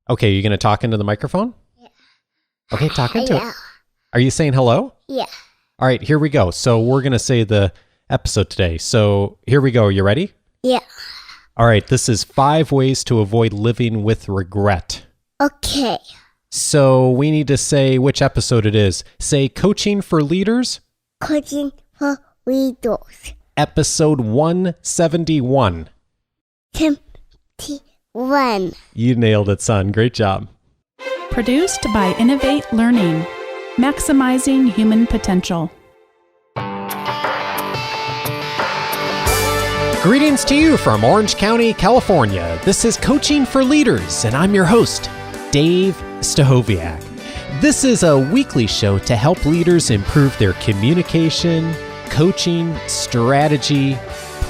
Okay, you're going to talk into the microphone? Yeah. Okay, talk into Yeah. it. Are you saying hello? Yeah. All right, here we go. So we're going to say the episode today. So here we go. You ready? Yeah. All right, this is 5 ways to avoid living with regret. Okay. So we need to say which episode it is. Say Coaching for Leaders, Coaching for leaders. episode 171. 21. You nailed it, son. Great job. Produced by Innovate Learning, maximizing human potential. Greetings to you from Orange County, California. This is Coaching for Leaders, and I'm your host, Dave Stachowiak. This is a weekly show to help leaders improve their communication, coaching, strategy,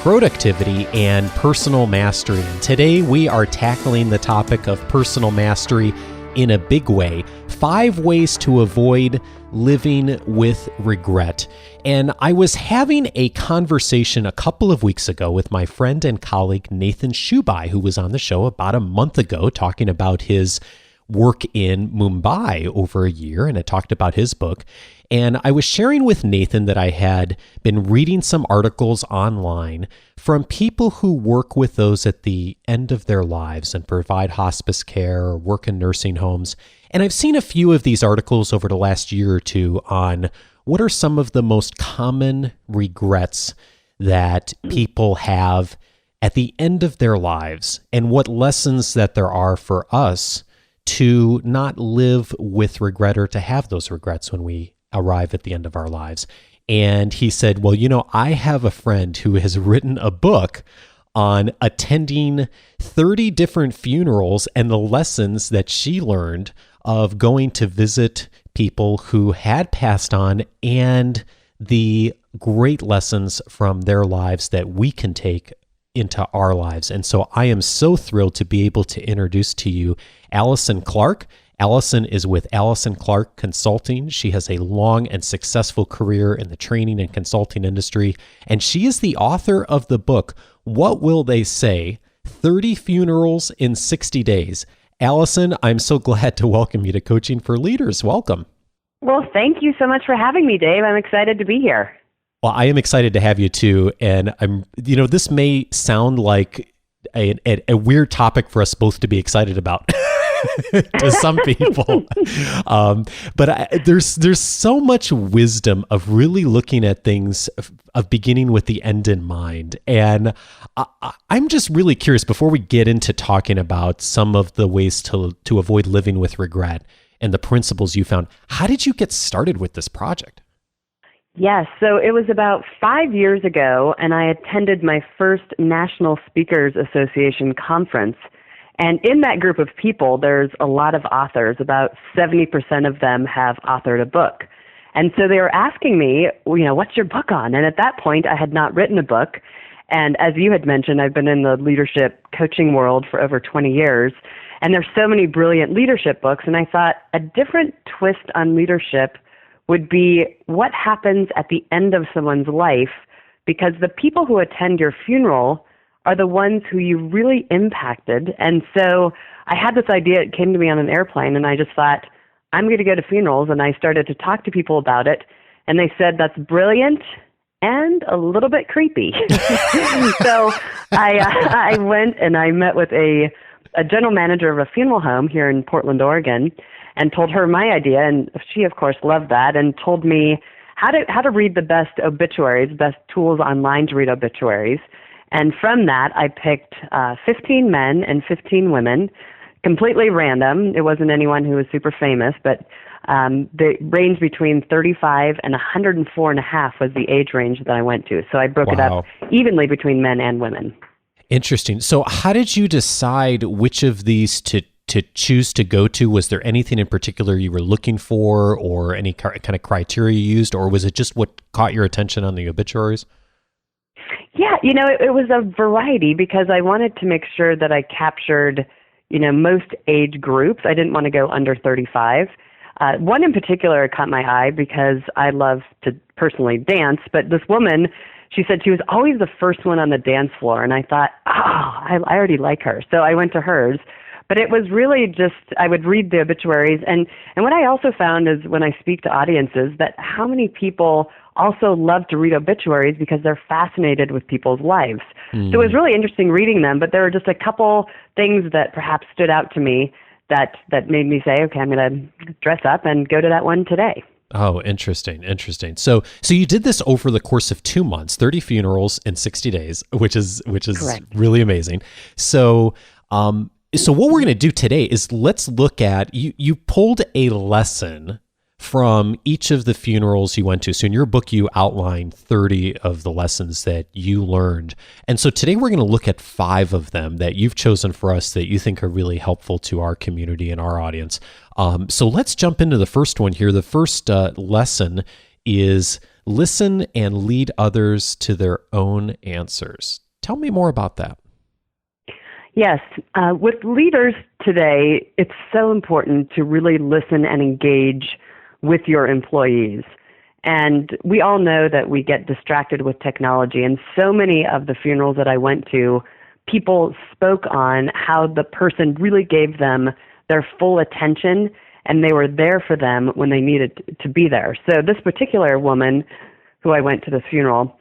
productivity, and personal mastery. And today we are tackling the topic of personal mastery in a big way. 5 ways to avoid living with regret. And I was having a conversation a couple of weeks ago with my friend and colleague Nathan Shubai, who was on the show about a month ago talking about his work in Mumbai over a year, and I talked about his book. And I was sharing with Nathan that I had been reading some articles online from people who work with those at the end of their lives and provide hospice care or work in nursing homes. And I've seen a few of these articles over the last year or two on what are some of the most common regrets that people have at the end of their lives, and what lessons that there are for us to not live with regret or to have those regrets when we arrive at the end of our lives. And he said, well, I have a friend who has written a book on attending 30 different funerals and the lessons that she learned of going to visit people who had passed on and the great lessons from their lives that we can take into our lives. And so I am so thrilled to be able to introduce to you Allison Clarke. Allison is with Allison Clarke Consulting. She has a long and successful career in the training and consulting industry, and she is the author of the book, What Will They Say? 30 Funerals in 60 Days. Allison, I'm so glad to welcome you to Coaching for Leaders. Welcome. Well, thank you so much for having me, Dave. I'm excited to be here. Well, I am excited to have you too. And this may sound like a weird topic for us both to be excited about to some people. But there's so much wisdom of really looking at things, of beginning with the end in mind. And I'm just really curious, before we get into talking about some of the ways to avoid living with regret and the principles you found, how did you get started with this project? Yes, so it was about 5 years ago, and I attended my first National Speakers Association conference. And in that group of people, there's a lot of authors. About 70% of them have authored a book. And so they were asking me, what's your book on? And at that point, I had not written a book. And as you had mentioned, I've been in the leadership coaching world for over 20 years. And there's so many brilliant leadership books. And I thought a different twist on leadership would be what happens at the end of someone's life, because the people who attend your funeral are the ones who you really impacted. And so I had this idea, it came to me on an airplane, and I just thought, I'm going to go to funerals, and I started to talk to people about it, and they said, that's brilliant and a little bit creepy. So I went and I met with a general manager of a funeral home here in Portland, Oregon, and told her my idea, and she, of course, loved that, and told me how to read the best obituaries, best tools online to read obituaries. And from that, I picked 15 men and 15 women, completely random. It wasn't anyone who was super famous, but the range between 35 and 104 and a half was the age range that I went to. So I broke it up evenly between men and women. Interesting. So how did you decide which of these to choose to go to? Was there anything in particular you were looking for, or any kind of criteria you used, or was it just what caught your attention on the obituaries? Yeah, it was a variety, because I wanted to make sure that I captured, most age groups. I didn't want to go under 35. One in particular caught my eye because I love to personally dance, but this woman, she said she was always the first one on the dance floor, and I thought, I already like her. So I went to hers. But it was really just, I would read the obituaries. And what I also found is when I speak to audiences that how many people also love to read obituaries because they're fascinated with people's lives. So it was really interesting reading them, but there were just a couple things that perhaps stood out to me that made me say, okay, I'm going to dress up and go to that one today. Oh, interesting. So you did this over the course of 2 months, 30 funerals in 60 days, which is Correct. really amazing. So what we're going to do today is let's look at, you pulled a lesson from each of the funerals you went to. So in your book, you outline 30 of the lessons that you learned. And so today we're going to look at 5 of them that you've chosen for us that you think are really helpful to our community and our audience. So let's jump into the first one here. The first lesson is listen and lead others to their own answers. Tell me more about that. Yes. With leaders today, it's so important to really listen and engage with your employees. And we all know that we get distracted with technology. And so many of the funerals that I went to, people spoke on how the person really gave them their full attention and they were there for them when they needed to be there. So this particular woman who I went to this funeral,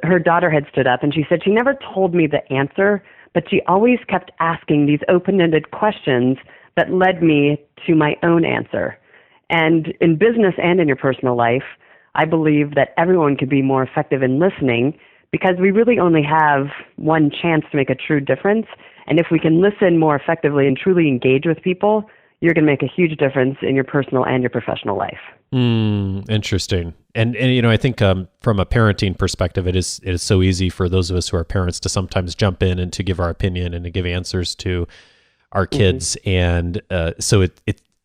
her daughter had stood up and she said she never told me the answer, but she always kept asking these open-ended questions that led me to my own answer. And in business and in your personal life, I believe that everyone could be more effective in listening because we really only have one chance to make a true difference. And if we can listen more effectively and truly engage with people, you're going to make a huge difference in your personal and your professional life. Interesting. And I think from a parenting perspective, it is so easy for those of us who are parents to sometimes jump in and to give our opinion and to give answers to our kids. And so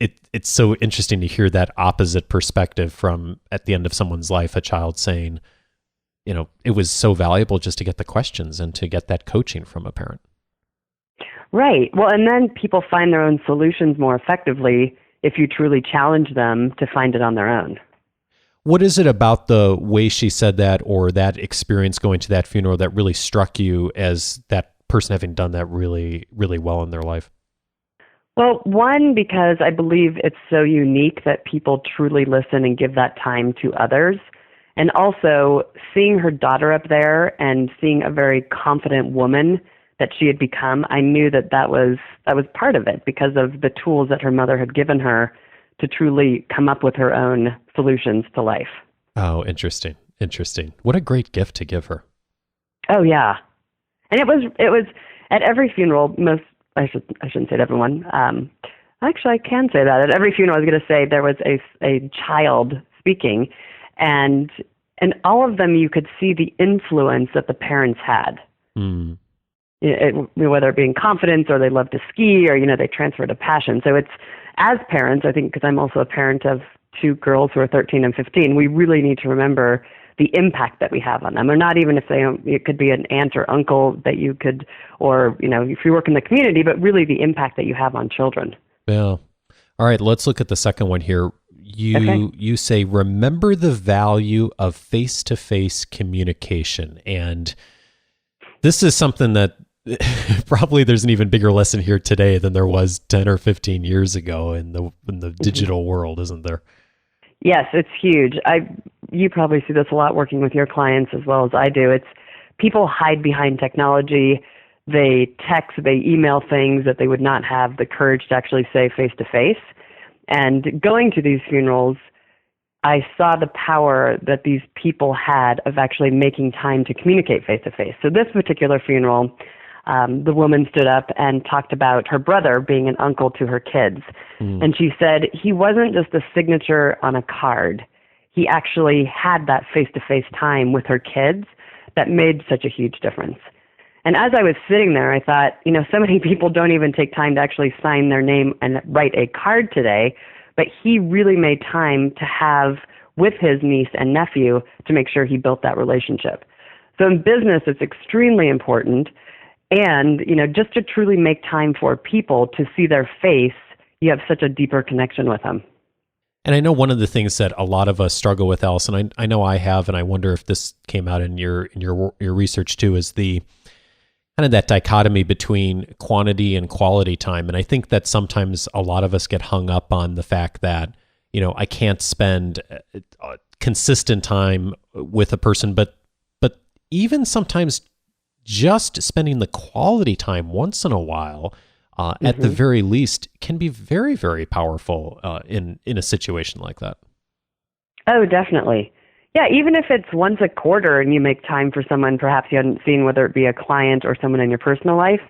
it's so interesting to hear that opposite perspective from at the end of someone's life, a child saying, it was so valuable just to get the questions and to get that coaching from a parent. Right. Well, and then people find their own solutions more effectively if you truly challenge them to find it on their own. What is it about the way she said that or that experience going to that funeral that really struck you as that person having done that really, really well in their life? Well, one, because I believe it's so unique that people truly listen and give that time to others. And also seeing her daughter up there and seeing a very confident woman that she had become, I knew that was part of it because of the tools that her mother had given her to truly come up with her own solutions to life. Oh, interesting. What a great gift to give her. Oh, yeah. And it was at every funeral, I shouldn't say it everyone. Actually, I can say that. At every funeral, I was going to say there was a child speaking, and all of them you could see the influence that the parents had. Whether it being confidence or they love to ski or, they transferred a passion. So it's, as parents, I think, because I'm also a parent of 2 girls who are 13 and 15, we really need to remember the impact that we have on them, or not even if it could be an aunt or uncle that you could, or, if you work in the community, but really the impact that you have on children. Yeah. All right, let's look at the second one here. You say, remember the value of face-to-face communication. And this is something that probably there's an even bigger lesson here today than there was 10 or 15 years ago in the digital world, isn't there? Yes, it's huge. You probably see this a lot working with your clients as well as I do. It's people hide behind technology. They text, they email things that they would not have the courage to actually say face to face. And going to these funerals, I saw the power that these people had of actually making time to communicate face to face. So this particular funeral, the woman stood up and talked about her brother being an uncle to her kids. And she said he wasn't just a signature on a card. He actually had that face-to-face time with her kids that made such a huge difference. And as I was sitting there, I thought, so many people don't even take time to actually sign their name and write a card today, but he really made time to have with his niece and nephew to make sure he built that relationship. So in business, it's extremely important. And, just to truly make time for people to see their face, you have such a deeper connection with them. And I know one of the things that a lot of us struggle with, Allison, I know I have, and I wonder if this came out in your research too, is the kind of that dichotomy between quantity and quality time. And I think that sometimes a lot of us get hung up on the fact that, I can't spend consistent time with a person, but even sometimes just spending the quality time once in a while, at the very least, can be very, very powerful in a situation like that. Oh, definitely. Yeah, even if it's once a quarter and you make time for someone perhaps you hadn't seen, whether it be a client or someone in your personal life,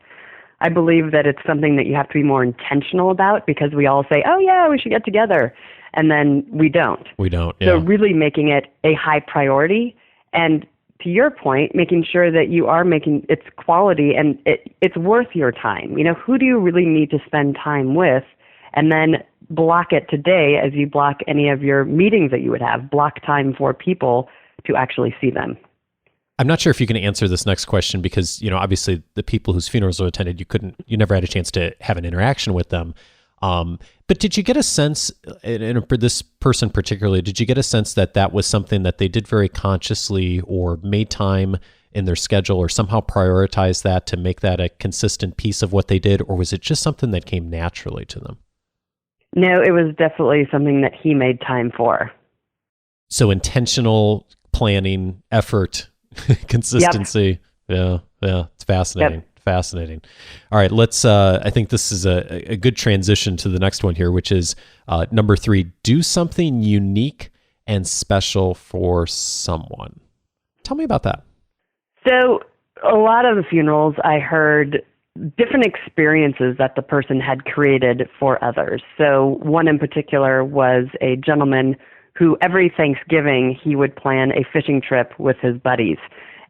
I believe that it's something that you have to be more intentional about, because we all say, oh yeah, we should get together. And then we don't. We don't, yeah. So really making it a high priority, and to your point, making sure that you are making it's quality and it's worth your time. Who do you really need to spend time with? And then block it today as you block any of your meetings that you would have. Block time for people to actually see them. I'm not sure if you can answer this next question because, obviously the people whose funerals you attended, you never had a chance to have an interaction with them. But did you get a sense, and for this person particularly, did you get a sense that that was something that they did very consciously or made time in their schedule or somehow prioritized that to make that a consistent piece of what they did? Or was it just something that came naturally to them? No, it was definitely something that he made time for. So intentional planning, effort, consistency. Yep. Yeah. It's fascinating. Yep. Fascinating. All right, let's, I think this is a good transition to the next one here, which is number 3, do something unique and special for someone. Tell me about that. So a lot of the funerals, I heard different experiences that the person had created for others. So one in particular was a gentleman who every Thanksgiving he would plan a fishing trip with his buddies.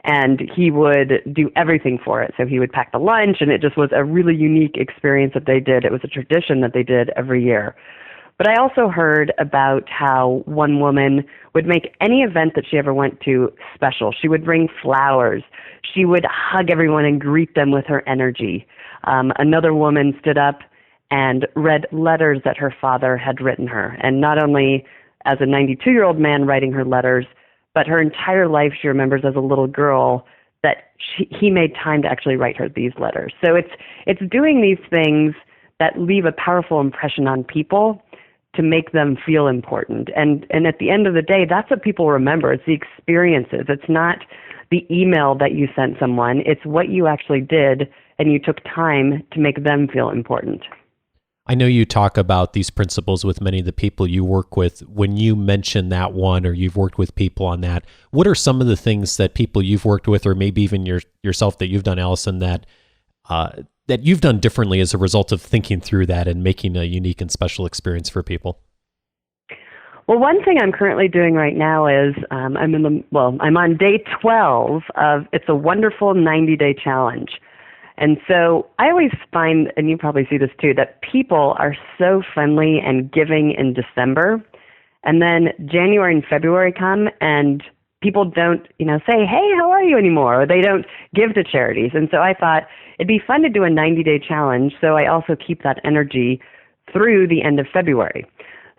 And he would do everything for it. So he would pack the lunch, and it just was a really unique experience that they did. It was a tradition that they did every year. But I also heard about how one woman would make any event that she ever went to special. She would bring flowers. She would hug everyone and greet them with her energy. Another woman stood up and read letters that her father had written her. And not only as a 92-year-old man writing her letters, but her entire life she remembers as a little girl that he made time to actually write her these letters. So it's doing these things that leave a powerful impression on people to make them feel important. And at the end of the day, that's what people remember. It's the experiences. It's not the email that you sent someone. It's what you actually did, and you took time to make them feel important. I know you talk about these principles with many of the people you work with. When you mention that one, or you've worked with people on that, what are some of the things that people you've worked with, or maybe even yourself that you've done, Allison, that you've done differently as a result of thinking through that and making a unique and special experience for people? Well, one thing I'm currently doing right now is I'm on day 12 of It's a Wonderful 90-Day Challenge. And so I always find, and you probably see this too, that people are so friendly and giving in December, and then January and February come and people don't, say, hey, how are you anymore? Or they don't give to charities. And so I thought it'd be fun to do a 90-day challenge, so I also keep that energy through the end of February.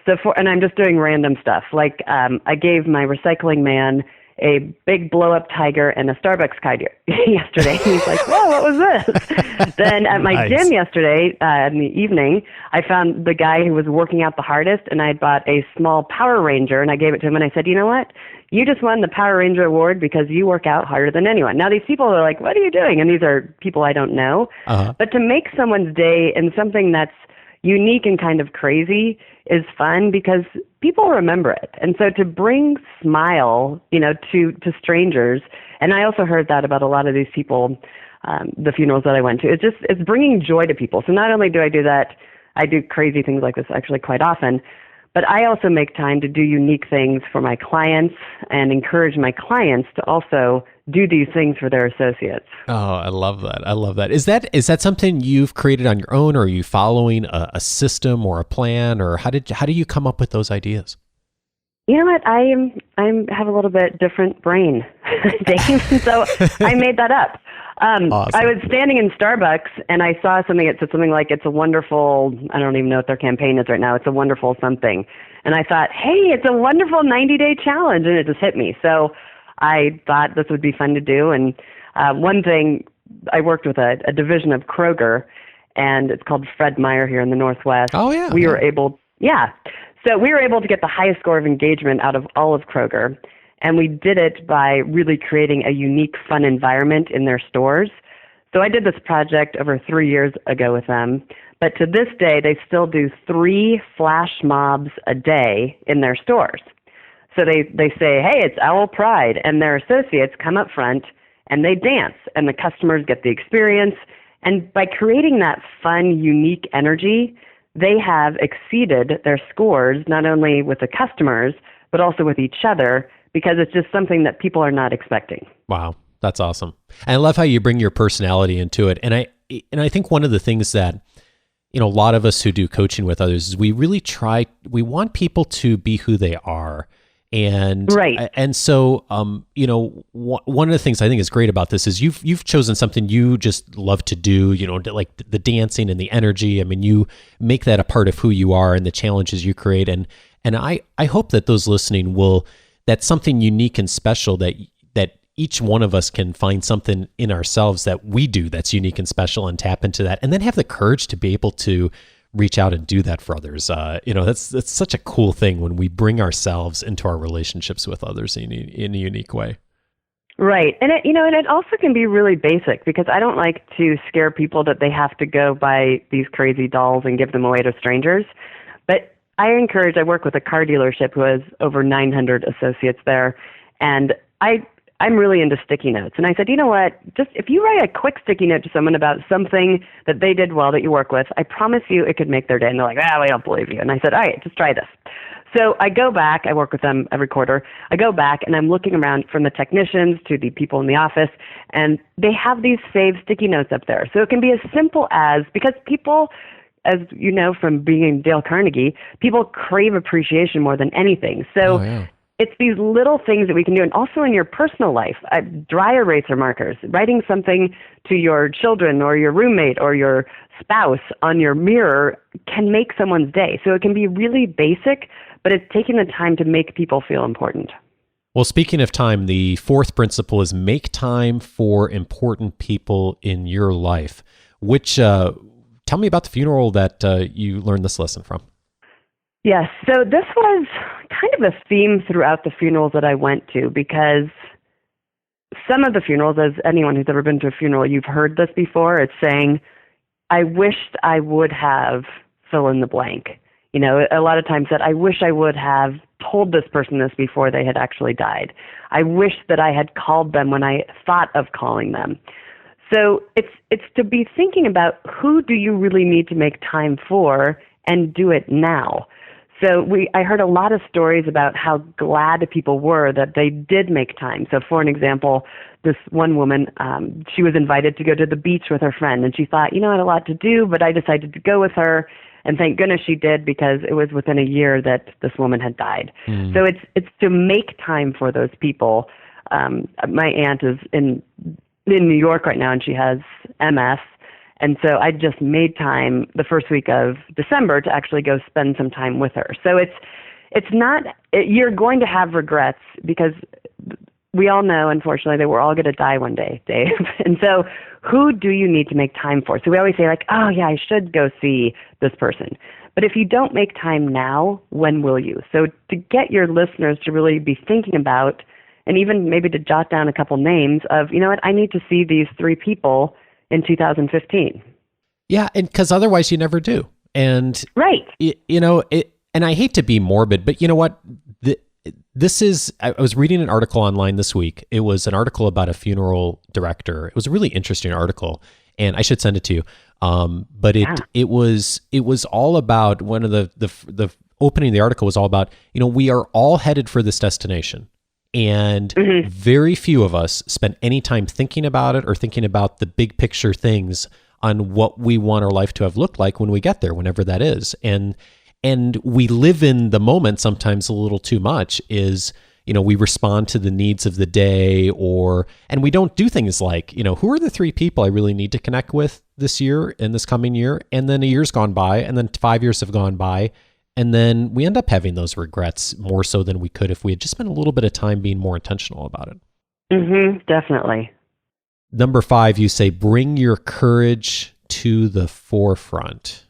And I'm just doing random stuff. Like I gave my recycling man a big blow-up tiger and a Starbucks card yesterday. He's like, whoa, what was this? Then at my gym yesterday in the evening, I found the guy who was working out the hardest, and I had bought a small Power Ranger, and I gave it to him, and I said, you know what? You just won the Power Ranger award because you work out harder than anyone. Now, these people are like, what are you doing? And these are people I don't know. Uh-huh. But to make someone's day in something that's unique and kind of crazy is fun because people remember it. And so to bring smile, to strangers, and I also heard that about a lot of these people, the funerals that I went to, it's bringing joy to people. So not only do I do that, I do crazy things like this actually quite often, but I also make time to do unique things for my clients and encourage my clients to also do these things for their associates. Oh, I love that. I love that. Is that something you've created on your own, or are you following a system or a plan, or how do you come up with those ideas? You know what? I have a little bit different brain, Dave. So I made that up. Awesome. I was standing in Starbucks and I saw something that said something like, it's a wonderful, I don't even know what their campaign is right now. It's a wonderful something. And I thought, hey, it's a wonderful 90-day challenge. And it just hit me. So I thought this would be fun to do. And one thing I worked with a division of Kroger, and it's called Fred Meyer here in the Northwest. Oh, yeah. We were able, So we were able to get the highest score of engagement out of all of Kroger, and we did it by really creating a unique, fun environment in their stores. So I did this project over 3 years ago with them, but to this day, they still do 3 flash mobs a day in their stores. So they say, hey, it's Owl Pride, and their associates come up front, and they dance, and the customers get the experience. And by creating that fun, unique energy, they have exceeded their scores, not only with the customers, but also with each other, because it's just something that people are not expecting. Wow, that's awesome. And I love how you bring your personality into it. And I think one of the things that, a lot of us who do coaching with others is we really we want people to be who they are. And right. And so, one of the things I think is great about this is you've chosen something you just love to do, like the dancing and the energy. I mean, you make that a part of who you are and the challenges you create. And I hope that those listening that's something unique and special that each one of us can find something in ourselves that we do that's unique and special and tap into that, and then have the courage to be able to reach out and do that for others. That's such a cool thing when we bring ourselves into our relationships with others in a unique way. Right. And it also can be really basic, because I don't like to scare people that they have to go buy these crazy dolls and give them away to strangers. But I work with a car dealership who has over 900 associates there. And I'm really into sticky notes. And I said, you know what, just if you write a quick sticky note to someone about something that they did well that you work with, I promise you it could make their day. And they're like, we don't believe you. And I said, all right, just try this. So I go back, I work with them every quarter. I go back and I'm looking around from the technicians to the people in the office, and they have these saved sticky notes up there. So it can be as simple as, because people, as you know from being in Dale Carnegie, people crave appreciation more than anything. So it's these little things that we can do. And also in your personal life, dry eraser markers, writing something to your children or your roommate or your spouse on your mirror can make someone's day. So it can be really basic, but it's taking the time to make people feel important. Well, speaking of time, the 4th principle is make time for important people in your life, which, tell me about the funeral that you learned this lesson from. Yes. So this was kind of a theme throughout the funerals that I went to, because some of the funerals, as anyone who's ever been to a funeral, you've heard this before. It's saying, I wished I would have fill in the blank. A lot of times that I wish I would have told this person this before they had actually died. I wish that I had called them when I thought of calling them. So it's to be thinking about, who do you really need to make time for, and do it now. So I heard a lot of stories about how glad people were that they did make time. So for an example, this one woman, she was invited to go to the beach with her friend, and she thought, I had a lot to do, but I decided to go with her. And thank goodness she did, because it was within a year that this woman had died. So it's to make time for those people. My aunt is in New York right now, and she has MS. And so I just made time the first week of December to actually go spend some time with her. So you're going to have regrets, because we all know, unfortunately, that we're all going to die one day, Dave. And so who do you need to make time for? So we always say, like, oh, yeah, I should go see this person. But if you don't make time now, when will you? So to get your listeners to really be thinking about, and even maybe to jot down a couple names of, I need to see these 3 people in 2015. Yeah, and because otherwise you never do. And right, and I hate to be morbid, but you know what? I was reading an article online this week. It was an article about a funeral director. It was a really interesting article, and I should send it to you. But it was all about, one of the opening of the article was all about, we are all headed for this destination. And very few of us spend any time thinking about it or thinking about the big picture things on what we want our life to have looked like when we get there, whenever that is. And we live in the moment sometimes a little too much. We respond to the needs of the day, and we don't do things like, who are the 3 people I really need to connect with this year and this coming year? And then a year's gone by, and then 5 years have gone by. And then we end up having those regrets more so than we could if we had just spent a little bit of time being more intentional about it. Definitely. Number 5, you say, bring your courage to the forefront.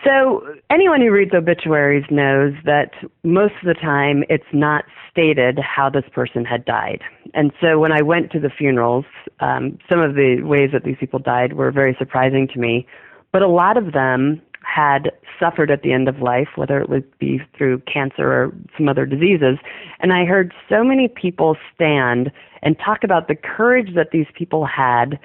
So anyone who reads obituaries knows that most of the time it's not stated how this person had died. And so when I went to the funerals, some of the ways that these people died were very surprising to me. But a lot of them had suffered at the end of life, whether it would be through cancer or some other diseases. And I heard so many people stand and talk about the courage that these people had,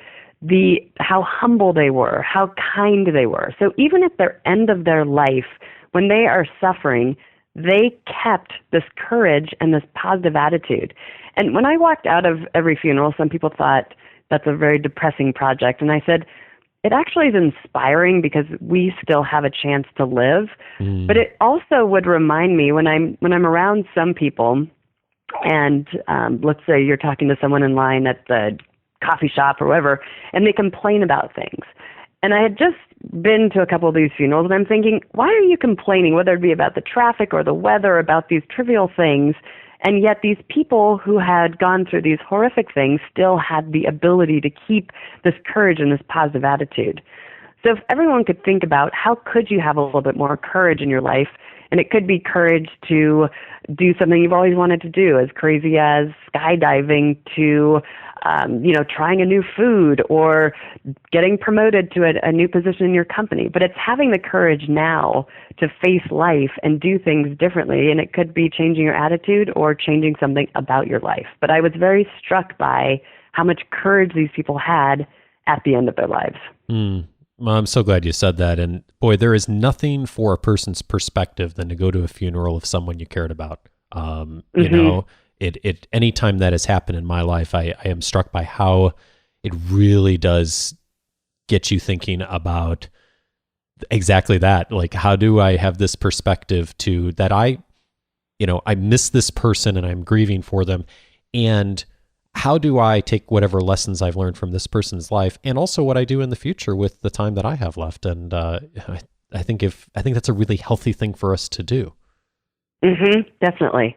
how humble they were, how kind they were. So even at the end of their life, when they are suffering, they kept this courage and this positive attitude. And when I walked out of every funeral, some people thought that's a very depressing project. And I said, it actually is inspiring because we still have a chance to live. But it also would remind me when I'm around some people, and let's say you're talking to someone in line at the coffee shop or whatever, and they complain about things. And I had just been to a couple of these funerals, and I'm thinking, why are you complaining, whether it be about the traffic or the weather, about these trivial things? And yet these people who had gone through these horrific things still had the ability to keep this courage and this positive attitude. So if everyone could think about how could you have a little bit more courage in your life, and it could be courage to do something you've always wanted to do, as crazy as skydiving, to trying a new food or getting promoted to a new position in your company. But it's having the courage now to face life and do things differently. And it could be changing your attitude or changing something about your life. But I was very struck by how much courage these people had at the end of their lives. Well, I'm so glad you said that. And boy, there is nothing for a person's perspective than to go to a funeral of someone you cared about. You know, any time that has happened in my life, I am struck by how it really does get you thinking about exactly that. Like, how do I have this perspective to that I miss this person and I'm grieving for them, and how do I take whatever lessons I've learned from this person's life and also what I do in the future with the time that I have left? And I think that's a really healthy thing for us to do. Definitely.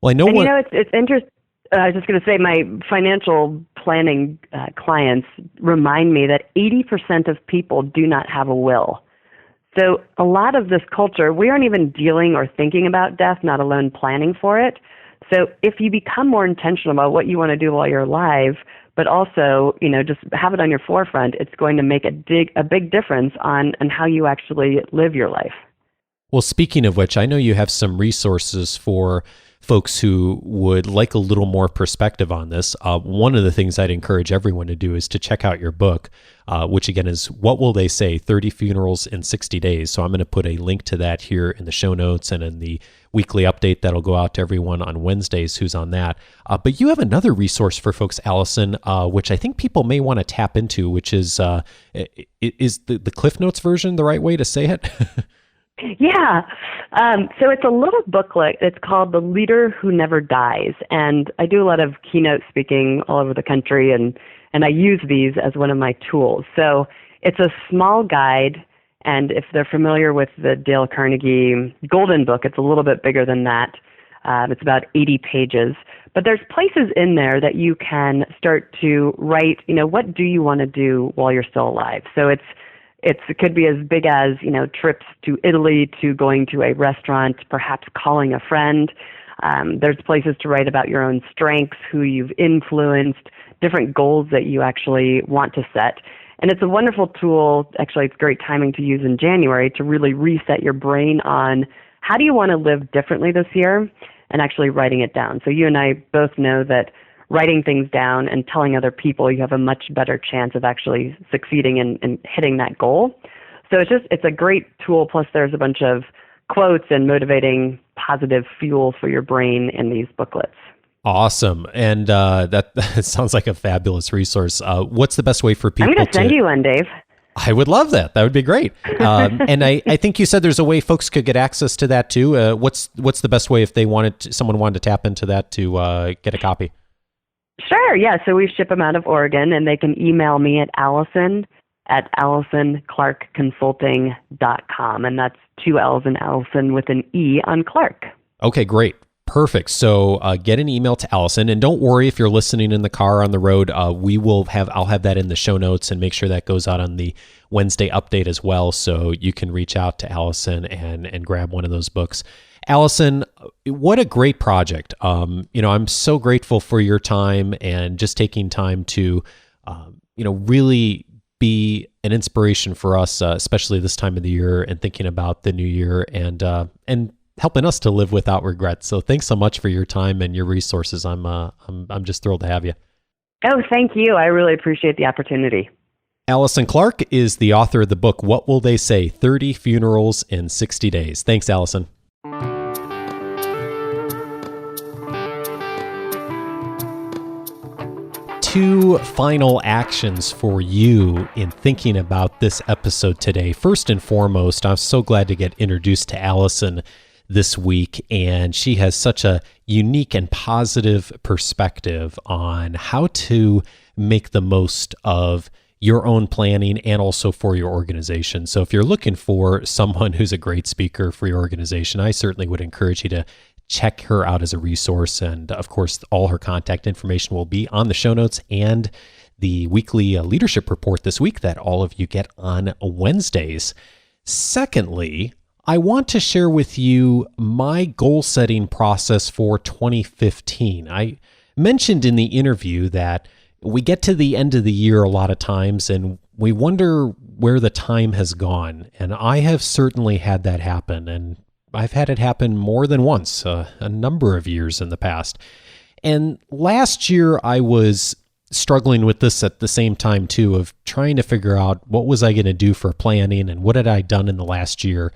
Well, I know it's interesting. I was just going to say my financial planning clients remind me that 80% of people do not have a will. So a lot of this culture, we aren't even dealing or thinking about death, not alone planning for it. So if you become more intentional about what you want to do while you're alive, but also, just have it on your forefront, it's going to make a big difference on how you actually live your life. Well, speaking of which, I know you have some resources for folks who would like a little more perspective on this. One of the things I'd encourage everyone to do is to check out your book, which again is What Will They Say? 30 Funerals in 60 Days. So I'm going to put a link to that here in the show notes and in the weekly update that'll go out to everyone on Wednesdays who's on that. But you have another resource for folks, Allison, which I think people may want to tap into, which is the Cliff Notes version the right way to say it? Yeah. So it's a little booklet. It's called The Leader Who Never Dies. And I do a lot of keynote speaking all over the country, and I use these as one of my tools. So it's a small guide, and if they're familiar with the Dale Carnegie Golden Book, it's a little bit bigger than that. It's about 80 pages. But there's places in there that you can start to write, what do you want to do while you're still alive? So it could be as big as, trips to Italy, to going to a restaurant, perhaps calling a friend. There's places to write about your own strengths, who you've influenced, different goals that you actually want to set. And it's a wonderful tool. Actually, it's great timing to use in January to really reset your brain on how do you want to live differently this year, and actually writing it down. So you and I both know that writing things down and telling other people, you have a much better chance of actually succeeding and hitting that goal. So it's a great tool. Plus there's a bunch of quotes and motivating positive fuel for your brain in these booklets. Awesome. And that sounds like a fabulous resource. What's the best way for people I'm going to send you one, Dave. I would love that. That would be great. And I think you said there's a way folks could get access to that too. What's the best way if someone wanted to tap into that to get a copy? Sure, yeah. So we ship them out of Oregon, and they can email me at AllisonClarkeConsulting.com, and that's 2 L's in Allison with an E on Clarke. Okay, great. Perfect. So get an email to Allison, and don't worry if you're listening in the car on the road. I'll have that in the show notes and make sure that goes out on the Wednesday update as well, so you can reach out to Allison and grab one of those books. Allison, what a great project. I'm so grateful for your time and just taking time to, really be an inspiration for us, especially this time of the year and thinking about the new year and helping us to live without regret. So thanks so much for your time and your resources. I'm just thrilled to have you. Oh, thank you. I really appreciate the opportunity. Allison Clarke is the author of the book, What Will They Say? 30 Funerals in 60 Days. Thanks, Allison. Two final actions for you in thinking about this episode today. First and foremost, I'm so glad to get introduced to Allison this week, and she has such a unique and positive perspective on how to make the most of your own planning and also for your organization. So if you're looking for someone who's a great speaker for your organization, I certainly would encourage you to check her out as a resource. And of course, all her contact information will be on the show notes and the weekly leadership report this week that all of you get on Wednesdays. Secondly, I want to share with you my goal setting process for 2015. I mentioned in the interview that we get to the end of the year a lot of times and we wonder where the time has gone. And I have certainly had that happen. And I've had it happen more than once, a number of years in the past. And last year I was struggling with this at the same time too, of trying to figure out what was I going to do for planning and what had I done in the last year.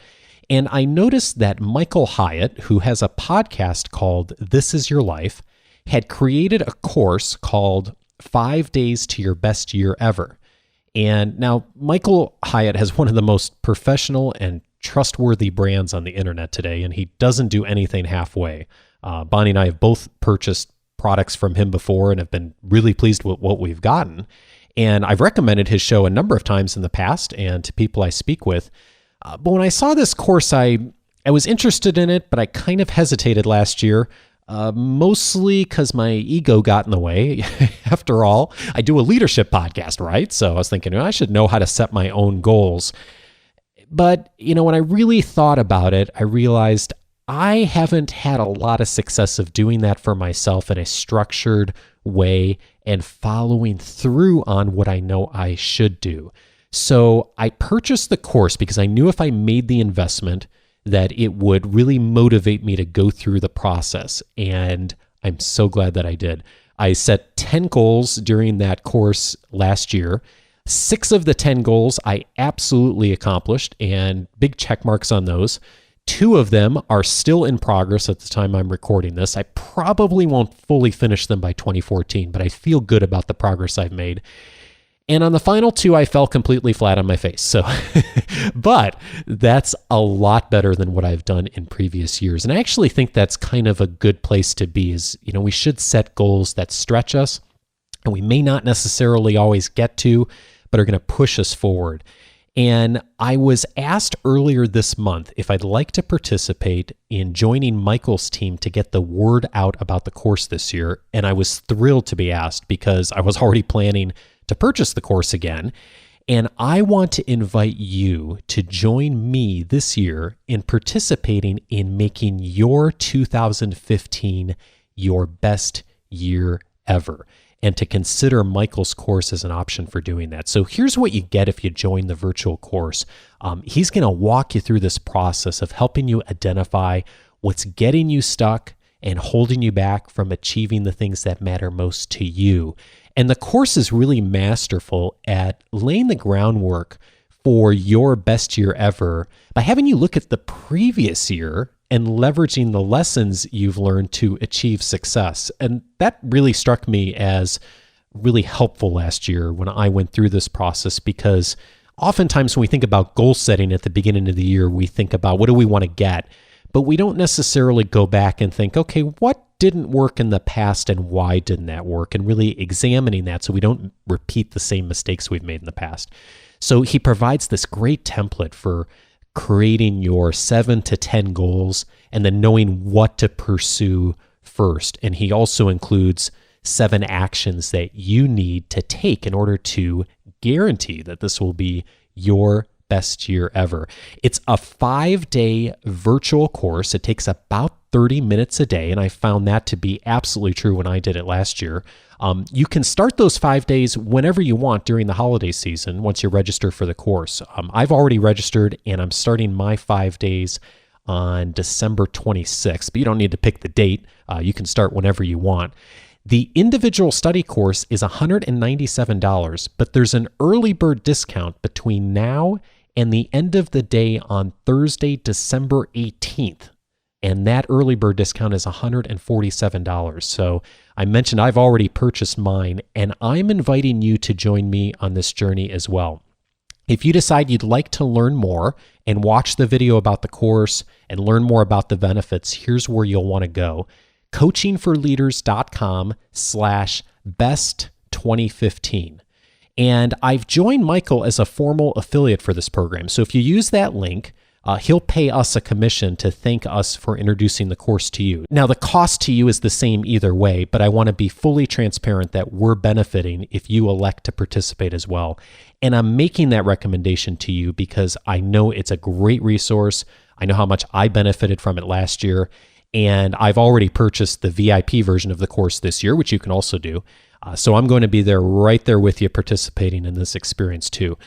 And I noticed that Michael Hyatt, who has a podcast called This Is Your Life, had created a course called 5 Days to Your Best Year Ever. And now Michael Hyatt has one of the most professional and trustworthy brands on the internet today, and he doesn't do anything halfway. Bonnie and I have both purchased products from him before and have been really pleased with what we've gotten. And I've recommended his show a number of times in the past and to people I speak with. But when I saw this course, I was interested in it, but I kind of hesitated last year, mostly because my ego got in the way. After all, I do a leadership podcast, right? So I was thinking, I should know how to set my own goals. But, when I really thought about it, I realized I haven't had a lot of success of doing that for myself in a structured way and following through on what I know I should do. So I purchased the course because I knew if I made the investment that it would really motivate me to go through the process. And I'm so glad that I did. I set 10 goals during that course last year. 6 of the 10 goals I absolutely accomplished, and big check marks on those. 2 of them are still in progress at the time I'm recording this. I probably won't fully finish them by 2014, but I feel good about the progress I've made. And on the final 2, I fell completely flat on my face. So, but that's a lot better than what I've done in previous years. And I actually think that's kind of a good place to be is, we should set goals that stretch us and we may not necessarily always get to, but are going to push us forward. And I was asked earlier this month if I'd like to participate in joining Michael's team to get the word out about the course this year. And I was thrilled to be asked because I was already planning to purchase the course again. And I want to invite you to join me this year in participating in making your 2015 your best year ever, and to consider Michael's course as an option for doing that. So here's what you get if you join the virtual course. He's going to walk you through this process of helping you identify what's getting you stuck and holding you back from achieving the things that matter most to you. And the course is really masterful at laying the groundwork for your best year ever by having you look at the previous year and leveraging the lessons you've learned to achieve success. And that really struck me as really helpful last year when I went through this process, because oftentimes when we think about goal setting at the beginning of the year, we think about what do we want to get, but we don't necessarily go back and think, okay, what didn't work in the past and why didn't that work? And really examining that so we don't repeat the same mistakes we've made in the past. So he provides this great template for creating your 7 to 10 goals and then knowing what to pursue first. And he also includes 7 actions that you need to take in order to guarantee that this will be your best year ever. It's a 5-day virtual course. It takes about 30 minutes a day, and I found that to be absolutely true when I did it last year. You can start those 5 days whenever you want during the holiday season once you register for the course. I've already registered, and I'm starting my 5 days on December 26th, but you don't need to pick the date. You can start whenever you want. The individual study course is $197, but there's an early bird discount between now and the end of the day on Thursday, December 18th. And that early bird discount is $147. So I mentioned I've already purchased mine, and I'm inviting you to join me on this journey as well. If you decide you'd like to learn more and watch the video about the course and learn more about the benefits, here's where you'll want to go. coachingforleaders.com/best2015. And I've joined Michael as a formal affiliate for this program. So if you use that link, he'll pay us a commission to thank us for introducing the course to you. Now, the cost to you is the same either way, but I want to be fully transparent that we're benefiting if you elect to participate as well. And I'm making that recommendation to you because I know it's a great resource. I know how much I benefited from it last year. And I've already purchased the VIP version of the course this year, which you can also do. So I'm going to be there right there with you participating in this experience too.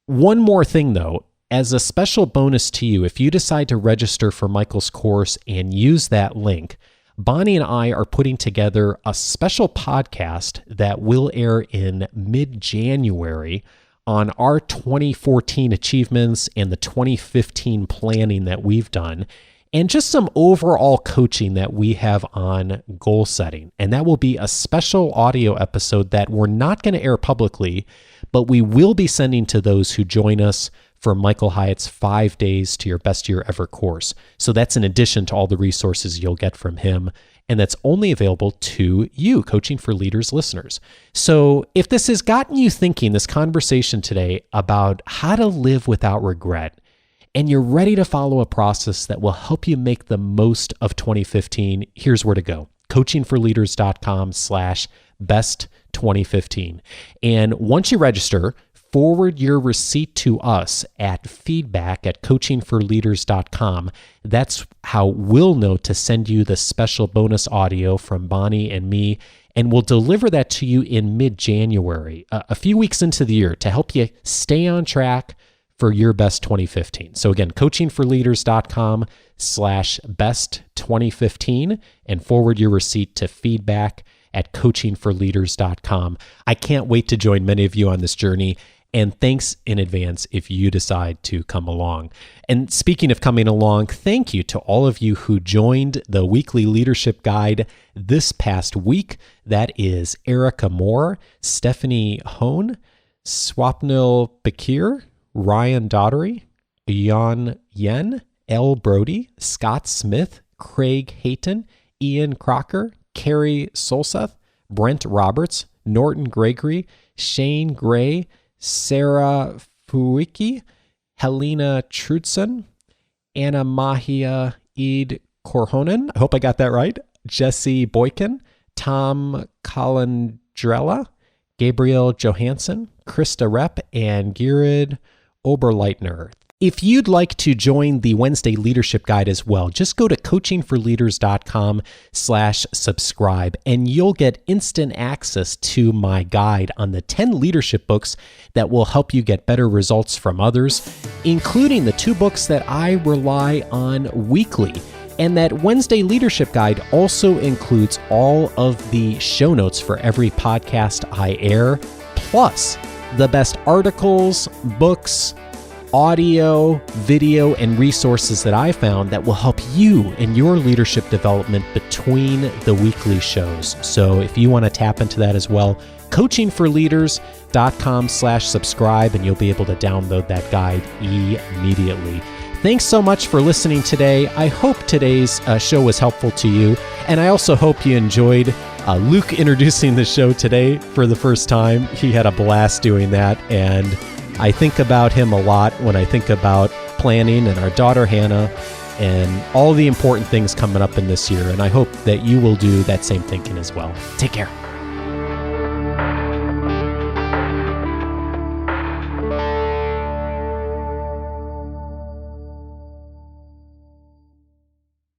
One more thing though, as a special bonus to you, if you decide to register for Michael's course and use that link, Bonnie and I are putting together a special podcast that will air in mid-January on our 2014 achievements and the 2015 planning that we've done, and just some overall coaching that we have on goal setting. And that will be a special audio episode that we're not going to air publicly, but we will be sending to those who join us for Michael Hyatt's 5 Days to Your Best Year Ever course. So that's in addition to all the resources you'll get from him. And that's only available to you, Coaching for Leaders listeners. So if this has gotten you thinking, this conversation today about how to live without regret, and you're ready to follow a process that will help you make the most of 2015, here's where to go. coachingforleaders.com/best2015. And once you register, forward your receipt to us at feedback@coachingforleaders.com. That's how we'll know to send you the special bonus audio from Bonnie and me, and we'll deliver that to you in mid-January, a few weeks into the year, to help you stay on track for your best 2015. So again, coachingforleaders.com/best2015 and forward your receipt to feedback@coachingforleaders.com. I can't wait to join many of you on this journey, and thanks in advance if you decide to come along. And speaking of coming along, thank you to all of you who joined the weekly leadership guide this past week. That is Erica Moore, Stephanie Hone, Swapnil Bakir, Ryan Daughtery, Jan Yen, L. Brody, Scott Smith, Craig Hayton, Ian Crocker, Carrie Solseth, Brent Roberts, Norton Gregory, Shane Gray, Sarah Fuicki, Helena Trudson, Anna Mahia Eid Korhonen, I hope I got that right, Jesse Boykin, Tom Collandrella, Gabriel Johansson, Krista Repp, and Girid Oberleitner. If you'd like to join the Wednesday Leadership Guide as well, just go to coachingforleaders.com/subscribe and you'll get instant access to my guide on the 10 leadership books that will help you get better results from others, including the 2 books that I rely on weekly. And that Wednesday Leadership Guide also includes all of the show notes for every podcast I air, plus the best articles, books, audio, video, and resources that I found that will help you in your leadership development between the weekly shows. So if you want to tap into that as well, coachingforleaders.com/subscribe, and you'll be able to download that guide immediately. Thanks so much for listening today. I hope today's show was helpful to you, and I also hope you enjoyed Luke introducing the show today for the first time. He had a blast doing that, and I think about him a lot when I think about planning and our daughter Hannah and all the important things coming up in this year. And I hope that you will do that same thinking as well. Take care.